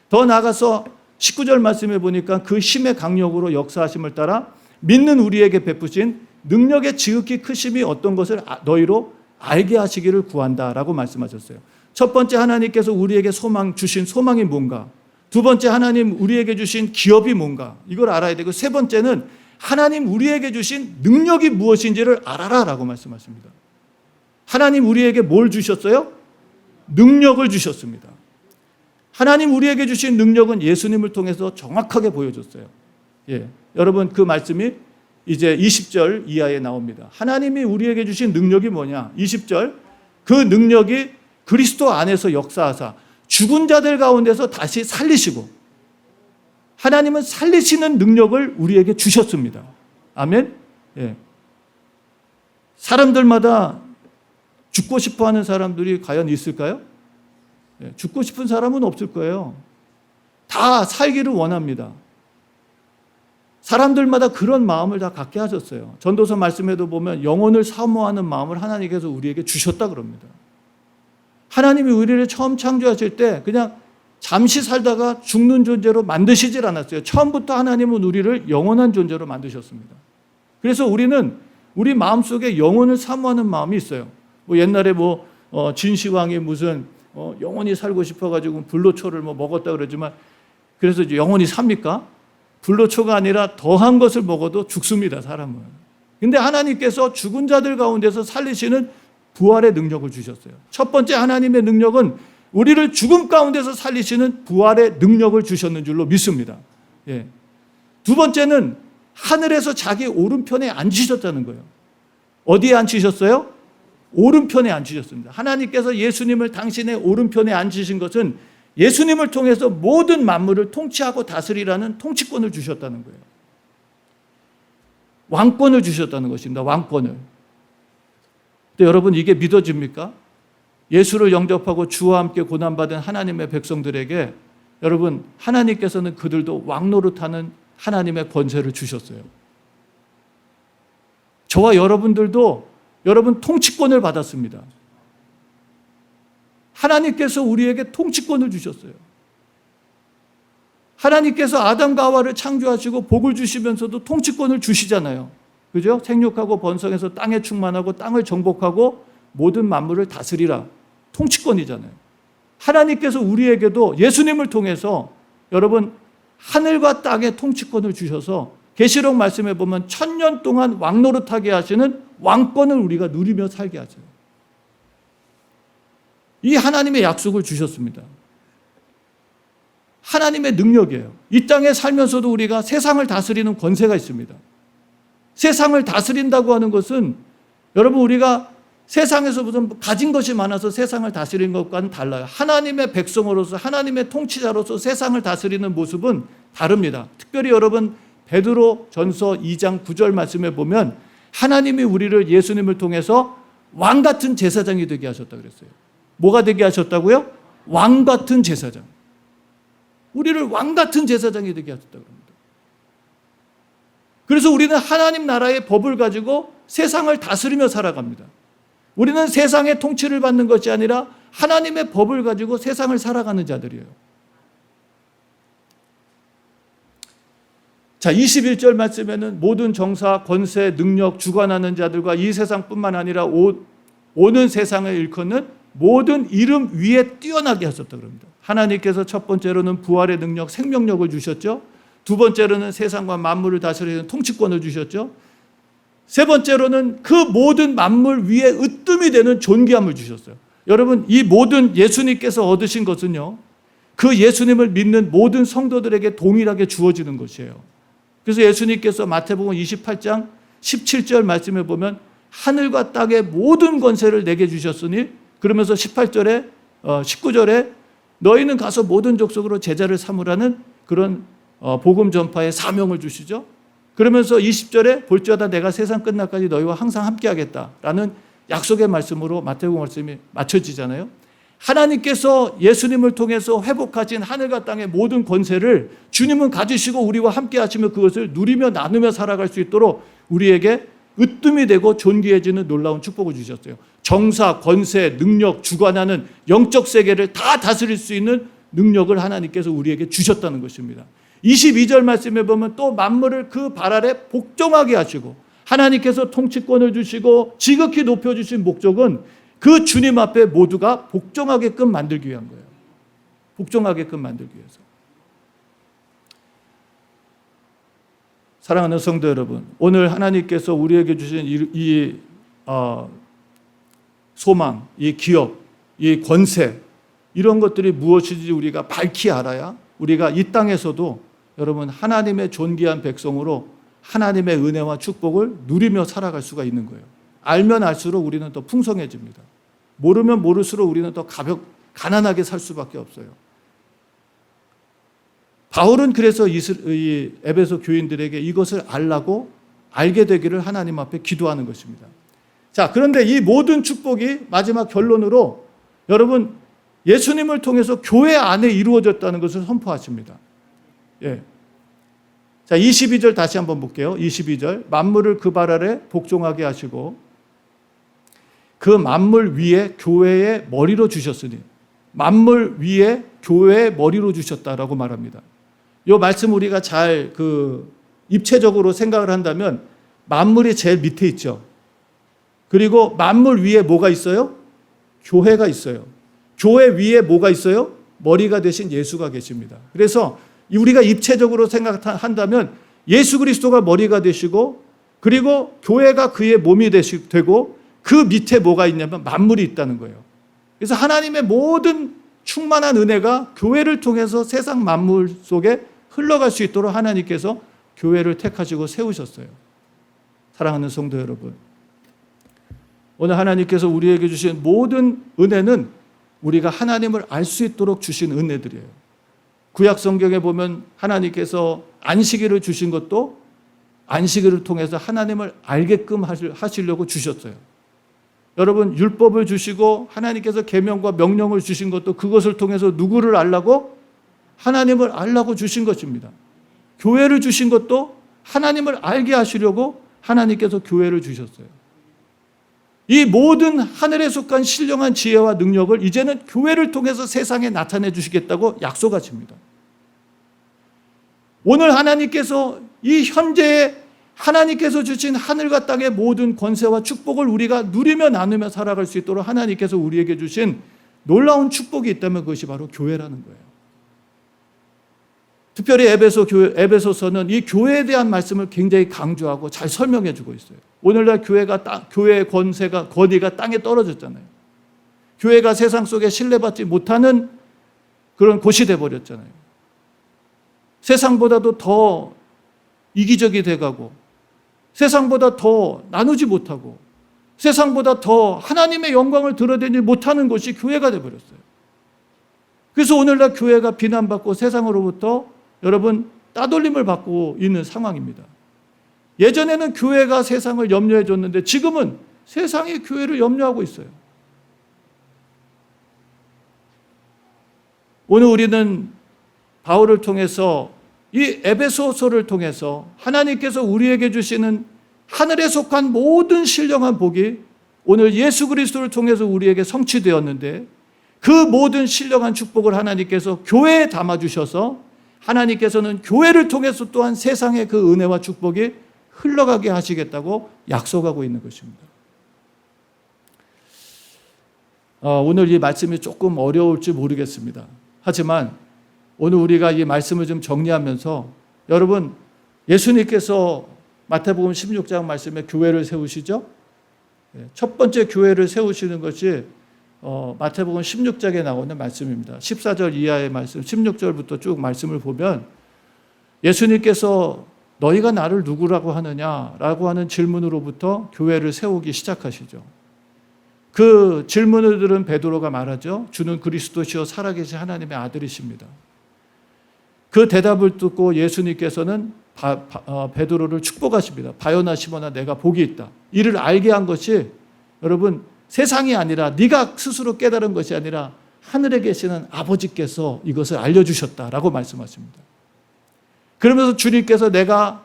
더 나아가서 19절 말씀에 보니까 그 힘의 강력으로 역사하심을 따라 믿는 우리에게 베푸신 능력의 지극히 크심이 어떤 것을 너희로 알게 하시기를 구한다라고 말씀하셨어요. 첫 번째, 하나님께서 우리에게 주신 소망이 뭔가. 두 번째, 하나님 우리에게 주신 기업이 뭔가. 이걸 알아야 되고, 세 번째는 하나님 우리에게 주신 능력이 무엇인지를 알아라라고 말씀하십니다. 하나님 우리에게 뭘 주셨어요? 능력을 주셨습니다. 하나님 우리에게 주신 능력은 예수님을 통해서 정확하게 보여줬어요. 여러분, 그 말씀이 이제 20절 이하에 나옵니다. 하나님이 우리에게 주신 능력이 뭐냐? 20절, 그 능력이 그리스도 안에서 역사하사 죽은 자들 가운데서 다시 살리시고, 하나님은 살리시는 능력을 우리에게 주셨습니다. 아멘? 사람들마다 죽고 싶어 하는 사람들이 과연 있을까요? 죽고 싶은 사람은 없을 거예요. 다 살기를 원합니다. 사람들마다 그런 마음을 다 갖게 하셨어요. 전도서 말씀에도 보면 영혼을 사모하는 마음을 하나님께서 우리에게 주셨다 그럽니다. 하나님이 우리를 처음 창조하실 때 그냥 잠시 살다가 죽는 존재로 만드시질 않았어요. 처음부터 하나님은 우리를 영원한 존재로 만드셨습니다. 그래서 우리는 우리 마음속에 영혼을 사모하는 마음이 있어요. 뭐 옛날에 진시황이 무슨 영원히 살고 싶어가지고 불로초를 먹었다 그러지만, 그래서 이제 영원히 삽니까? 불로초가 아니라 더한 것을 먹어도 죽습니다, 사람은. 근데 하나님께서 죽은 자들 가운데서 살리시는 부활의 능력을 주셨어요. 첫 번째, 하나님의 능력은 우리를 죽음 가운데서 살리시는 부활의 능력을 주셨는 줄로 믿습니다. 두 번째는 하늘에서 자기 오른편에 앉으셨다는 거예요. 어디에 앉으셨어요? 오른편에 앉으셨습니다. 하나님께서 예수님을 당신의 오른편에 앉으신 것은 예수님을 통해서 모든 만물을 통치하고 다스리라는 통치권을 주셨다는 거예요. 왕권을 주셨다는 것입니다. 왕권을. 근데 여러분, 이게 믿어집니까? 예수를 영접하고 주와 함께 고난받은 하나님의 백성들에게 여러분, 하나님께서는 그들도 왕노릇하는 하나님의 권세를 주셨어요. 저와 여러분들도 여러분 통치권을 받았습니다. 하나님께서 우리에게 통치권을 주셨어요. 하나님께서 아담과 하와를 창조하시고 복을 주시면서도 통치권을 주시잖아요. 그죠? 생육하고 번성해서 땅에 충만하고 땅을 정복하고 모든 만물을 다스리라. 통치권이잖아요. 하나님께서 우리에게도 예수님을 통해서 여러분 하늘과 땅의 통치권을 주셔서 계시록 말씀에 보면 1000년 동안 왕노릇하게 하시는 왕권을 우리가 누리며 살게 하세요. 이 하나님의 약속을 주셨습니다. 하나님의 능력이에요. 이 땅에 살면서도 우리가 세상을 다스리는 권세가 있습니다. 세상을 다스린다고 하는 것은 여러분, 우리가 세상에서 무슨 가진 것이 많아서 세상을 다스리는 것과는 달라요. 하나님의 백성으로서, 하나님의 통치자로서 세상을 다스리는 모습은 다릅니다. 특별히 여러분, 베드로 전서 2장 9절 말씀에 보면 하나님이 우리를 예수님을 통해서 왕 같은 제사장이 되게 하셨다고 그랬어요. 뭐가 되게 하셨다고요? 왕 같은 제사장. 우리를 왕 같은 제사장이 되게 하셨다고 합니다. 그래서 우리는 하나님 나라의 법을 가지고 세상을 다스리며 살아갑니다. 우리는 세상의 통치를 받는 것이 아니라 하나님의 법을 가지고 세상을 살아가는 자들이에요. 자, 21절 말씀에는 모든 정사, 권세, 능력, 주관하는 자들과 이 세상뿐만 아니라 오는 세상을 일컫는 모든 이름 위에 뛰어나게 하셨다고 합니다. 하나님께서 첫 번째로는 부활의 능력, 생명력을 주셨죠. 두 번째로는 세상과 만물을 다스리는 통치권을 주셨죠. 세 번째로는 그 모든 만물 위에 으뜸이 되는 존귀함을 주셨어요. 여러분, 이 모든 예수님께서 얻으신 것은요, 그 예수님을 믿는 모든 성도들에게 동일하게 주어지는 것이에요. 그래서 예수님께서 마태복음 28장 17절 말씀에 보면 하늘과 땅의 모든 권세를 내게 주셨으니, 그러면서 18절에 19절에 너희는 가서 모든 족속으로 제자를 삼으라는 그런 복음 전파의 사명을 주시죠. 그러면서 20절에 볼지어다 내가 세상 끝날까지 너희와 항상 함께하겠다라는 약속의 말씀으로 마태복음 말씀이 맞춰지잖아요. 하나님께서 예수님을 통해서 회복하신 하늘과 땅의 모든 권세를 주님은 가지시고 우리와 함께 하시며 그것을 누리며 나누며 살아갈 수 있도록 우리에게 으뜸이 되고 존귀해지는 놀라운 축복을 주셨어요. 정사, 권세, 능력, 주관하는 영적 세계를 다 다스릴 수 있는 능력을 하나님께서 우리에게 주셨다는 것입니다. 22절 말씀에 보면 또 만물을 그 발 아래 복종하게 하시고, 하나님께서 통치권을 주시고 지극히 높여주신 목적은 그 주님 앞에 모두가 복종하게끔 만들기 위한 거예요. 복종하게끔 만들기 위해서. 사랑하는 성도 여러분, 오늘 하나님께서 우리에게 주신 이 소망, 이 기업, 이 권세, 이런 것들이 무엇인지 우리가 밝히 알아야 우리가 이 땅에서도 여러분 하나님의 존귀한 백성으로 하나님의 은혜와 축복을 누리며 살아갈 수가 있는 거예요. 알면 알수록 우리는 더 풍성해집니다. 모르면 모를수록 우리는 더 가난하게 살 수밖에 없어요. 바울은 그래서 이 에베소 교인들에게 이것을 알게 되기를 하나님 앞에 기도하는 것입니다. 자, 그런데 이 모든 축복이 마지막 결론으로 여러분 예수님을 통해서 교회 안에 이루어졌다는 것을 선포하십니다. 예. 자, 22절 다시 한번 볼게요. 22절. 만물을 그 발 아래 복종하게 하시고 그 만물 위에 교회의 머리로 주셨으니, 만물 위에 교회의 머리로 주셨다라고 말합니다. 이 말씀 우리가 잘 입체적으로 생각을 한다면 만물이 제일 밑에 있죠. 그리고 만물 위에 뭐가 있어요? 교회가 있어요. 교회 위에 뭐가 있어요? 머리가 되신 예수가 계십니다. 그래서 우리가 입체적으로 생각한다면 예수 그리스도가 머리가 되시고, 그리고 교회가 그의 몸이 되고, 그 밑에 뭐가 있냐면 만물이 있다는 거예요. 그래서 하나님의 모든 충만한 은혜가 교회를 통해서 세상 만물 속에 흘러갈 수 있도록 하나님께서 교회를 택하시고 세우셨어요. 사랑하는 성도 여러분, 오늘 하나님께서 우리에게 주신 모든 은혜는 우리가 하나님을 알 수 있도록 주신 은혜들이에요. 구약 성경에 보면 하나님께서 안식일을 주신 것도 안식일을 통해서 하나님을 알게끔 하시려고 주셨어요. 여러분, 율법을 주시고 하나님께서 계명과 명령을 주신 것도 그것을 통해서 누구를 알라고? 하나님을 알라고 주신 것입니다. 교회를 주신 것도 하나님을 알게 하시려고 하나님께서 교회를 주셨어요. 이 모든 하늘에 속한 신령한 지혜와 능력을 이제는 교회를 통해서 세상에 나타내 주시겠다고 약속하십니다. 오늘 하나님께서 이 현재의 하나님께서 주신 하늘과 땅의 모든 권세와 축복을 우리가 누리며 나누며 살아갈 수 있도록 하나님께서 우리에게 주신 놀라운 축복이 있다면 그것이 바로 교회라는 거예요. 특별히 에베소서는 이 교회에 대한 말씀을 굉장히 강조하고 잘 설명해 주고 있어요. 오늘날 교회의 권위가 땅에 떨어졌잖아요. 교회가 세상 속에 신뢰받지 못하는 그런 곳이 되어버렸잖아요. 세상보다도 더 이기적이 돼가고, 세상보다 더 나누지 못하고, 세상보다 더 하나님의 영광을 드러내지 못하는 것이 교회가 되어버렸어요. 그래서 오늘날 교회가 비난받고 세상으로부터 여러분 따돌림을 받고 있는 상황입니다. 예전에는 교회가 세상을 염려해 줬는데 지금은 세상이 교회를 염려하고 있어요. 오늘 우리는 바울을 통해서 이 에베소서를 통해서 하나님께서 우리에게 주시는 하늘에 속한 모든 신령한 복이 오늘 예수 그리스도를 통해서 우리에게 성취되었는데, 그 모든 신령한 축복을 하나님께서 교회에 담아주셔서 하나님께서는 교회를 통해서 또한 세상의 그 은혜와 축복이 흘러가게 하시겠다고 약속하고 있는 것입니다. 오늘 이 말씀이 조금 어려울지 모르겠습니다. 하지만 오늘 우리가 이 말씀을 좀 정리하면서, 여러분, 예수님께서 마태복음 16장 말씀에 교회를 세우시죠? 첫 번째 교회를 세우시는 것이 마태복음 16장에 나오는 말씀입니다. 14절 이하의 말씀, 16절부터 쭉 말씀을 보면 예수님께서 너희가 나를 누구라고 하느냐라고 하는 질문으로부터 교회를 세우기 시작하시죠. 그 질문을 들은 베드로가 말하죠. 주는 그리스도시요 살아계신 하나님의 아들이십니다. 그 대답을 듣고 예수님께서는 베드로를 축복하십니다. 바요나 시모나 내가 복이 있다. 이를 알게 한 것이 여러분 세상이 아니라 네가 스스로 깨달은 것이 아니라 하늘에 계시는 아버지께서 이것을 알려주셨다라고 말씀하십니다. 그러면서 주님께서 내가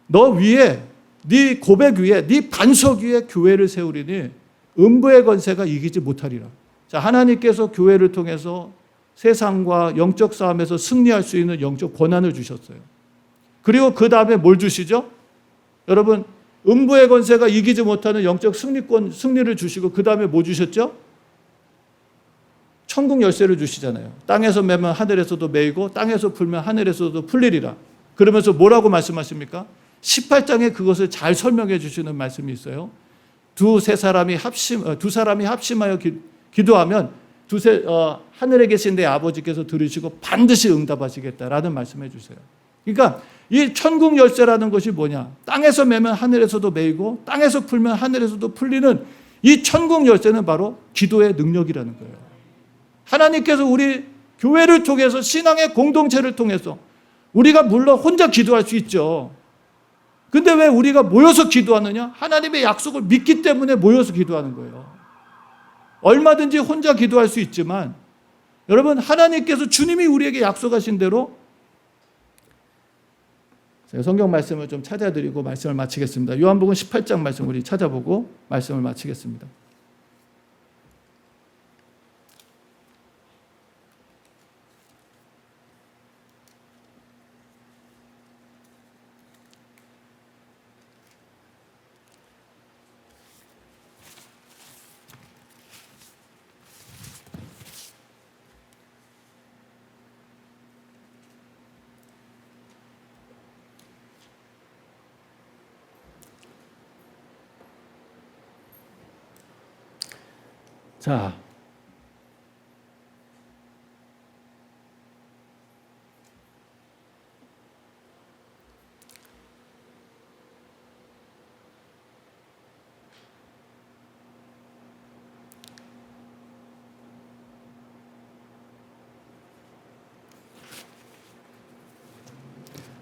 너 위에 네 고백 위에 네 반석 위에 교회를 세우리니 음부의 권세가 이기지 못하리라. 자, 하나님께서 교회를 통해서 세상과 영적 싸움에서 승리할 수 있는 영적 권한을 주셨어요. 그리고 그 다음에 뭘 주시죠? 여러분 음부의 권세가 이기지 못하는 영적 승리를 주시고 그 다음에 뭐 주셨죠? 천국 열쇠를 주시잖아요. 땅에서 매면 하늘에서도 매이고 땅에서 풀면 하늘에서도 풀리리라. 그러면서 뭐라고 말씀하십니까? 18장에 그것을 잘 설명해 주시는 말씀이 있어요. 두 사람이 합심하여 기도하면 하늘에 계신 내 아버지께서 들으시고 반드시 응답하시겠다라는 말씀해 주세요. 그러니까 이 천국 열쇠라는 것이 뭐냐? 땅에서 매면 하늘에서도 매이고 땅에서 풀면 하늘에서도 풀리는 이 천국 열쇠는 바로 기도의 능력이라는 거예요. 하나님께서 우리 교회를 통해서 신앙의 공동체를 통해서 우리가 물론 혼자 기도할 수 있죠. 근데 왜 우리가 모여서 기도하느냐? 하나님의 약속을 믿기 때문에 모여서 기도하는 거예요. 얼마든지 혼자 기도할 수 있지만 여러분 하나님께서 주님이 우리에게 약속하신 대로 제가 성경 말씀을 좀 찾아드리고 말씀을 마치겠습니다. 요한복음 18장 말씀 우리 찾아보고 말씀을 마치겠습니다.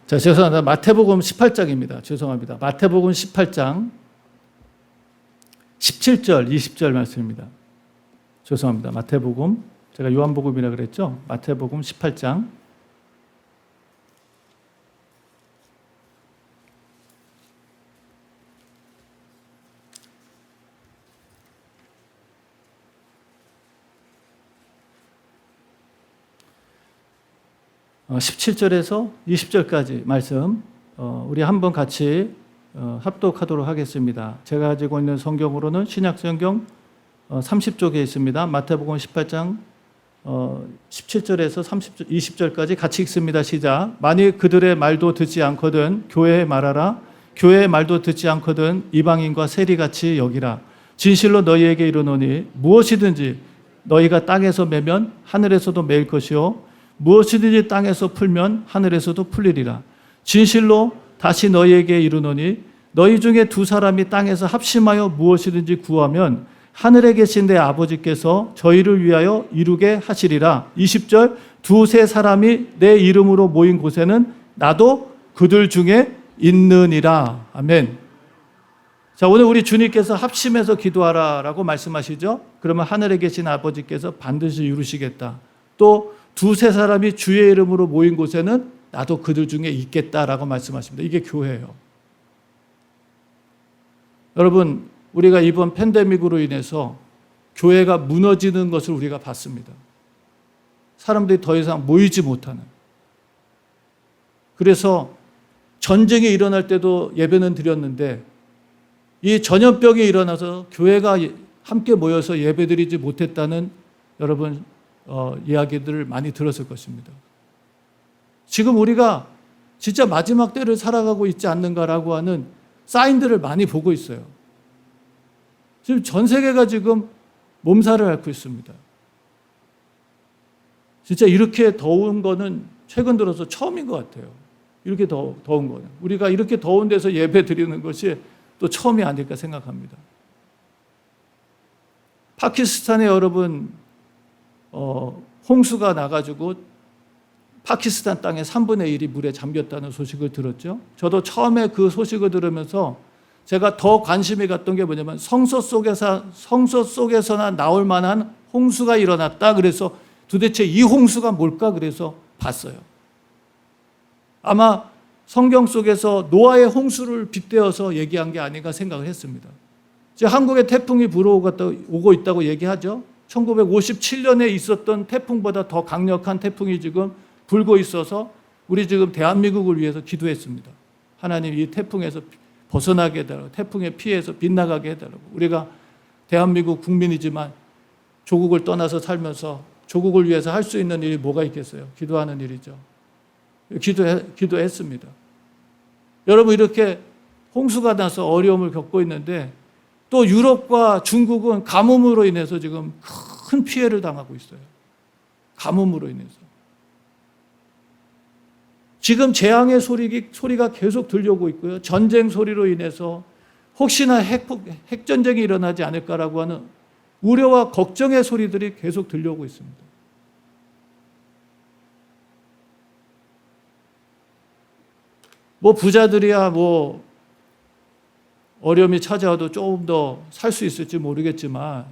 자, 죄송합니다. 마태복음 18장입니다. 죄송합니다. 마태복음 18장 17절, 20절 말씀입니다. 죄송합니다. 마태복음, 제가 요한복음이라 그랬죠? 마태복음 18장 17절에서 20절까지 말씀 우리 한번 같이 합독하도록 하겠습니다. 제가 가지고 있는 성경으로는 신약성경 30쪽에 있습니다. 마태복음 18장 17절에서 20절까지 같이 읽습니다. 시작. 만일 그들의 말도 듣지 않거든 교회에 말하라. 교회의 말도 듣지 않거든 이방인과 세리같이 여기라. 진실로 너희에게 이르노니 무엇이든지 너희가 땅에서 매면 하늘에서도 매일 것이요 무엇이든지 땅에서 풀면 하늘에서도 풀리리라. 진실로 다시 너희에게 이르노니 너희 중에 두 사람이 땅에서 합심하여 무엇이든지 구하면 하늘에 계신 내 아버지께서 저희를 위하여 이루게 하시리라. 20절 두세 사람이 내 이름으로 모인 곳에는 나도 그들 중에 있느니라. 아멘. 자, 오늘 우리 주님께서 합심해서 기도하라라고 말씀하시죠. 그러면 하늘에 계신 아버지께서 반드시 이루시겠다. 또 두세 사람이 주의 이름으로 모인 곳에는 나도 그들 중에 있겠다라고 말씀하십니다. 이게 교회예요. 여러분, 우리가 이번 팬데믹으로 인해서 교회가 무너지는 것을 우리가 봤습니다. 사람들이 더 이상 모이지 못하는. 그래서 전쟁이 일어날 때도 예배는 드렸는데 이 전염병이 일어나서 교회가 함께 모여서 예배드리지 못했다는 여러분 이야기들을 많이 들었을 것입니다. 지금 우리가 진짜 마지막 때를 살아가고 있지 않는가라고 하는 사인들을 많이 보고 있어요. 지금 전 세계가 지금 몸살을 앓고 있습니다. 진짜 이렇게 더운 거는 최근 들어서 처음인 것 같아요. 이렇게 더운 거는. 우리가 이렇게 더운 데서 예배 드리는 것이 또 처음이 아닐까 생각합니다. 파키스탄에 여러분 홍수가 나가지고 파키스탄 땅의 3분의 1이 물에 잠겼다는 소식을 들었죠. 저도 처음에 그 소식을 들으면서 제가 더 관심이 갔던 게 뭐냐면 성서 속에서나 나올 만한 홍수가 일어났다. 그래서 도대체 이 홍수가 뭘까? 그래서 봤어요. 아마 성경 속에서 노아의 홍수를 빗대어서 얘기한 게 아닌가 생각을 했습니다. 지금 한국에 태풍이 불어오고 있다고 얘기하죠. 1957년에 있었던 태풍보다 더 강력한 태풍이 지금 불고 있어서 우리 지금 대한민국을 위해서 기도했습니다. 하나님 이 태풍에서 벗어나게 해달라고, 태풍의 피해에서 빗나가게 해달라고. 우리가 대한민국 국민이지만 조국을 떠나서 살면서 조국을 위해서 할 수 있는 일이 뭐가 있겠어요? 기도하는 일이죠. 기도했습니다. 여러분 이렇게 홍수가 나서 어려움을 겪고 있는데 또 유럽과 중국은 가뭄으로 인해서 지금 큰 피해를 당하고 있어요. 가뭄으로 인해서. 지금 재앙의 소리가 계속 들려오고 있고요. 전쟁 소리로 인해서 혹시나 핵전쟁이 일어나지 않을까라고 하는 우려와 걱정의 소리들이 계속 들려오고 있습니다. 뭐 부자들이야 뭐 어려움이 찾아와도 조금 더 살 수 있을지 모르겠지만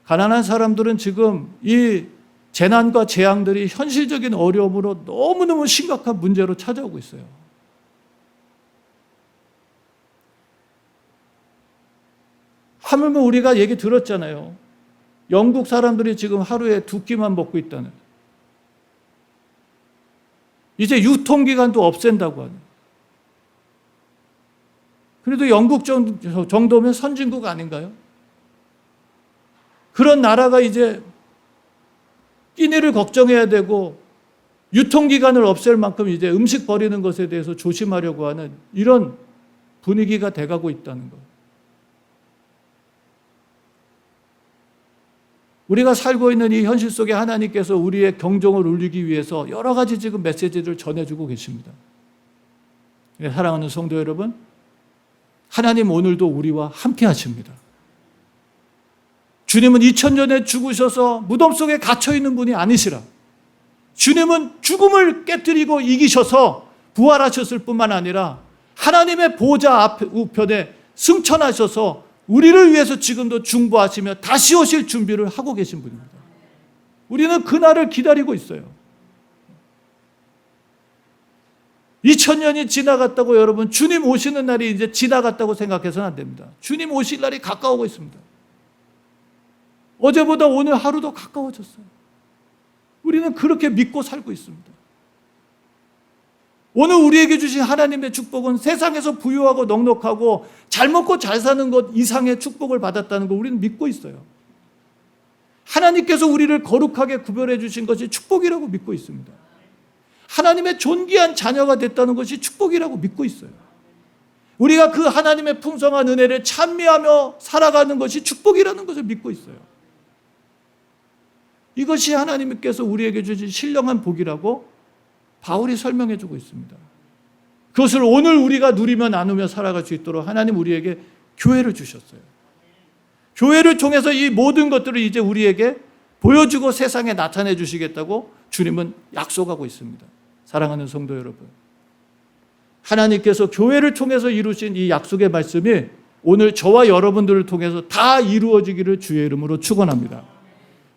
가난한 사람들은 지금 이 재난과 재앙들이 현실적인 어려움으로 너무너무 심각한 문제로 찾아오고 있어요. 하물며 우리가 얘기 들었잖아요. 영국 사람들이 지금 하루에 2끼만 먹고 있다는. 이제 유통기간도 없앤다고 하는. 그래도 영국 정도면 선진국 아닌가요? 그런 나라가 이제 끼니를 걱정해야 되고 유통기간을 없앨 만큼 이제 음식 버리는 것에 대해서 조심하려고 하는 이런 분위기가 돼가고 있다는 것. 우리가 살고 있는 이 현실 속에 하나님께서 우리의 경종을 울리기 위해서 여러 가지 지금 메시지를 전해주고 계십니다. 사랑하는 성도 여러분, 하나님 오늘도 우리와 함께 하십니다. 주님은 2000년에 죽으셔서 무덤 속에 갇혀있는 분이 아니시라. 주님은 죽음을 깨뜨리고 이기셔서 부활하셨을 뿐만 아니라 하나님의 보좌 우편에 승천하셔서 우리를 위해서 지금도 중보하시며 다시 오실 준비를 하고 계신 분입니다. 우리는 그날을 기다리고 있어요. 2000년이 지나갔다고 여러분 주님 오시는 날이 이제 지나갔다고 생각해서는 안 됩니다. 주님 오실 날이 가까워오고 있습니다. 어제보다 오늘 하루도 가까워졌어요. 우리는 그렇게 믿고 살고 있습니다. 오늘 우리에게 주신 하나님의 축복은 세상에서 부유하고 넉넉하고 잘 먹고 잘 사는 것 이상의 축복을 받았다는 걸 우리는 믿고 있어요. 하나님께서 우리를 거룩하게 구별해 주신 것이 축복이라고 믿고 있습니다. 하나님의 존귀한 자녀가 됐다는 것이 축복이라고 믿고 있어요. 우리가 그 하나님의 풍성한 은혜를 찬미하며 살아가는 것이 축복이라는 것을 믿고 있어요. 이것이 하나님께서 우리에게 주신 신령한 복이라고 바울이 설명해 주고 있습니다. 그것을 오늘 우리가 누리며 나누며 살아갈 수 있도록 하나님 우리에게 교회를 주셨어요. 교회를 통해서 이 모든 것들을 이제 우리에게 보여주고 세상에 나타내 주시겠다고 주님은 약속하고 있습니다. 사랑하는 성도 여러분, 하나님께서 교회를 통해서 이루신 이 약속의 말씀이 오늘 저와 여러분들을 통해서 다 이루어지기를 주의 이름으로 축원합니다.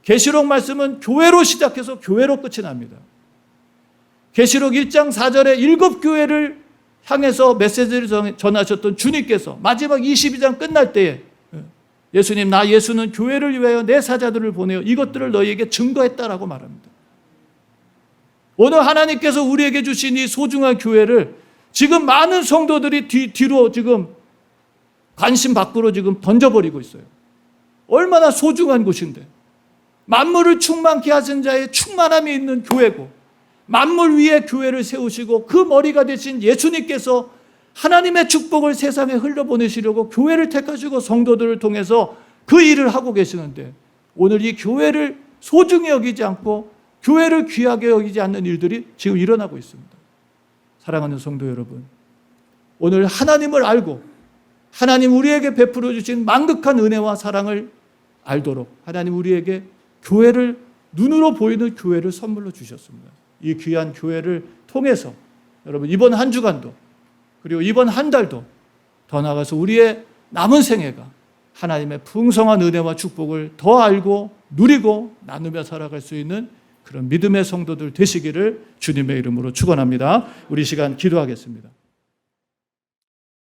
계시록 말씀은 교회로 시작해서 교회로 끝이 납니다. 계시록 1장 4절에 7교회를 향해서 메시지를 전하셨던 주님께서 마지막 22장 끝날 때에 예수님, 나 예수는 교회를 위하여 내 사자들을 보내어 이것들을 너희에게 증거했다라고 말합니다. 오늘 하나님께서 우리에게 주신 이 소중한 교회를 지금 많은 성도들이 뒤로 지금 관심 밖으로 지금 던져버리고 있어요. 얼마나 소중한 곳인데. 만물을 충만케 하신 자의 충만함이 있는 교회고 만물 위에 교회를 세우시고 그 머리가 되신 예수님께서 하나님의 축복을 세상에 흘려보내시려고 교회를 택하시고 성도들을 통해서 그 일을 하고 계시는데 오늘 이 교회를 소중히 여기지 않고 교회를 귀하게 여기지 않는 일들이 지금 일어나고 있습니다. 사랑하는 성도 여러분, 오늘 하나님을 알고 하나님 우리에게 베풀어 주신 만극한 은혜와 사랑을 알도록 하나님 우리에게 교회를, 눈으로 보이는 교회를 선물로 주셨습니다. 이 귀한 교회를 통해서 여러분 이번 한 주간도 그리고 이번 한 달도 더 나아가서 우리의 남은 생애가 하나님의 풍성한 은혜와 축복을 더 알고 누리고 나누며 살아갈 수 있는 그런 믿음의 성도들 되시기를 주님의 이름으로 축원합니다. 우리 시간 기도하겠습니다.